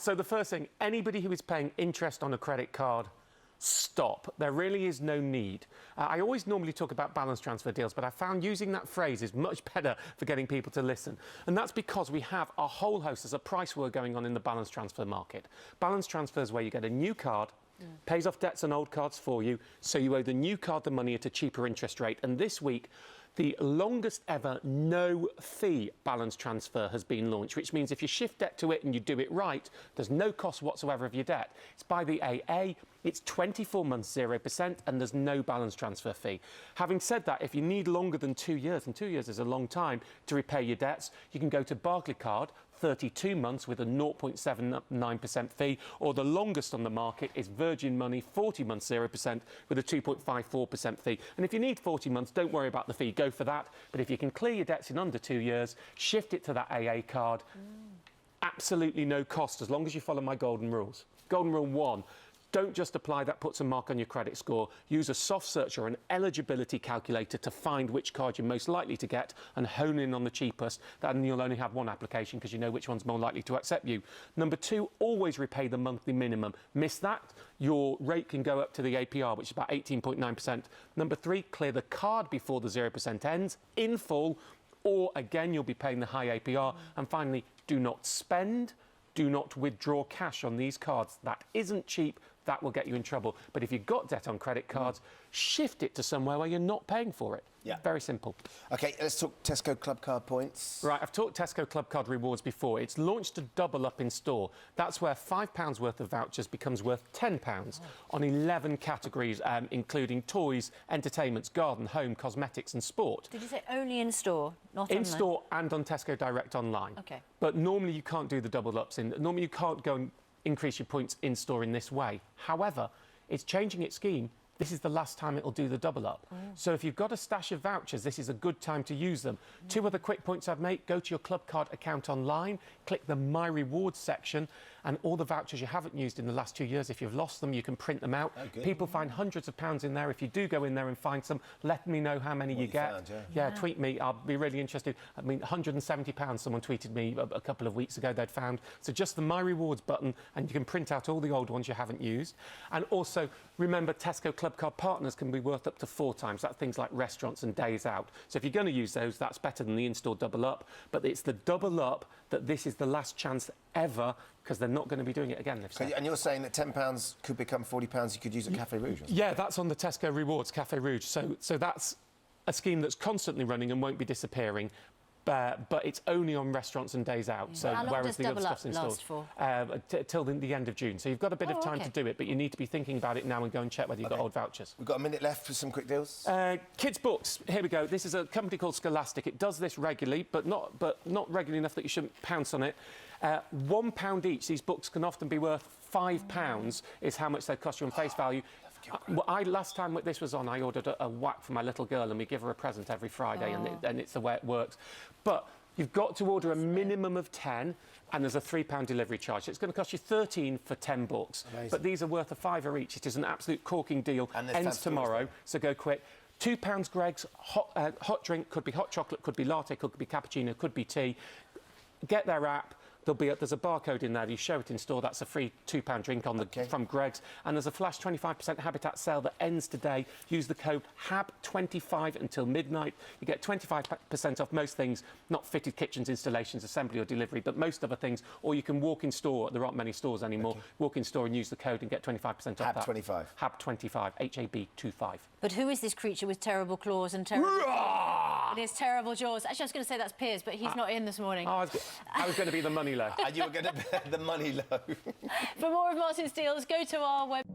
So the first thing, anybody who is paying interest on a credit card, stop. There really is no need. I always normally talk about balance transfer deals, but I found using that phrase is much better for getting people to listen. And that's because we have a whole host, there's a price war going on in the balance transfer market. Balance transfer is where you get a new card, pays off debts on old cards for you, so you owe the new card the money at a cheaper interest rate. And this week, the longest ever no-fee balance transfer has been launched, which means if you shift debt to it and you do it right, there's no cost whatsoever of your debt. It's by the AA, it's 24 months 0%, and there's no balance transfer fee. Having said that, if you need longer than 2 years, and 2 years is a long time to repay your debts, you can go to Barclaycard, 32 months with a 0.79% fee, or the longest on the market is Virgin Money, 40 months 0% with a 2.54% fee. And if you need 40 months, don't worry about the fee, go for that. But if you can clear your debts in under 2 years, shift it to that AA card. Absolutely no cost, as long as you follow my golden rules. Golden rule 1. Don't just apply that puts a mark on your credit score. Use a soft search or an eligibility calculator to find which card you're most likely to get and hone in on the cheapest. Then you'll only have one application because you know which one's more likely to accept you. Number 2, always repay the monthly minimum. Miss that, your rate can go up to the APR, which is about 18.9%. Number 3, clear the card before the 0% ends in full, or again, you'll be paying the high APR. And finally, do not spend, do not withdraw cash on these cards. That isn't cheap. That will get you in trouble. But if you've got debt on credit cards, shift it to somewhere where you're not paying for it. Yeah. Very simple. OK, let's talk Tesco Clubcard points. Right, I've talked Tesco Clubcard rewards before. It's launched a double up in store. That's where £5 worth of vouchers becomes worth £10 on 11 categories, including toys, entertainments, garden, home, cosmetics and sport. Did you say only in store, not online? In store and on Tesco Direct online. OK. But normally you can't do the double ups. Normally you can't go and increase your points in store in this way. However, it's changing its scheme. This is the last time it'll do the double up. So if you've got a stash of vouchers, this is a good time to use them. 2 other quick points I'd make: go to your Clubcard account online, click the My Rewards section, and all the vouchers you haven't used in the last 2 years, if you've lost them, you can print them out. People find hundreds of pounds in there. If you do go in there and find some, let me know how many you get. Found, yeah, tweet me. I'll be really interested. I mean, £170, someone tweeted me a couple of weeks ago they'd found. So just the My Rewards button, and you can print out all the old ones you haven't used. And also, remember, Tesco Clubcard partners can be worth up to 4 times. That's things like restaurants and days out. So if you're going to use those, that's better than the in-store double up. But it's the double up that this is the last chance ever, because they're not going to be doing it again, they've said. And you're saying that £10 could become £40 you could use at Café Rouge? Yeah, that's on the Tesco Rewards, Café Rouge. So that's a scheme that's constantly running and won't be disappearing. But it's only on restaurants and days out. So how long whereas does the other double up stuff's installed last for? till the end of June. So you've got a bit of time to do it, but you need to be thinking about it now and go and check whether you've got old vouchers. We've got a minute left for some quick deals. Kids' books. Here we go. This is a company called Scholastic. It does this regularly, but not regularly enough that you shouldn't pounce on it. £1 each. These books can often be worth £5. Is how much they cost you on face value. Last time this was on, I ordered a whack for my little girl, and we give her a present every Friday, and it's the way it works. But you've got to order a minimum of 10, and there's a £3 delivery charge. So it's going to cost you 13 for 10 books. Amazing. But these are worth £5 each. It is an absolute corking deal. And ends tomorrow, so go quick. £2 Greg's hot drink, could be hot chocolate, could be latte, could be cappuccino, could be tea. Get their app. There's a barcode in there. You show it in store. That's a free £2 drink from Greg's. And there's a flash 25% Habitat sale that ends today. Use the code HAB25 until midnight. You get 25% off most things, not fitted kitchens, installations, assembly or delivery, but most other things. Or you can walk in store. There aren't many stores anymore. Walk in store and use the code and get 25% off that. HAB25. HAB25. HAB25. But who is this creature with terrible claws and terrible... It is terrible jaws. Actually, I was going to say that's Piers, but he's not in this morning. I was going to be the money low. And you were going to be the money low. For more of Martin's deals, go to our web...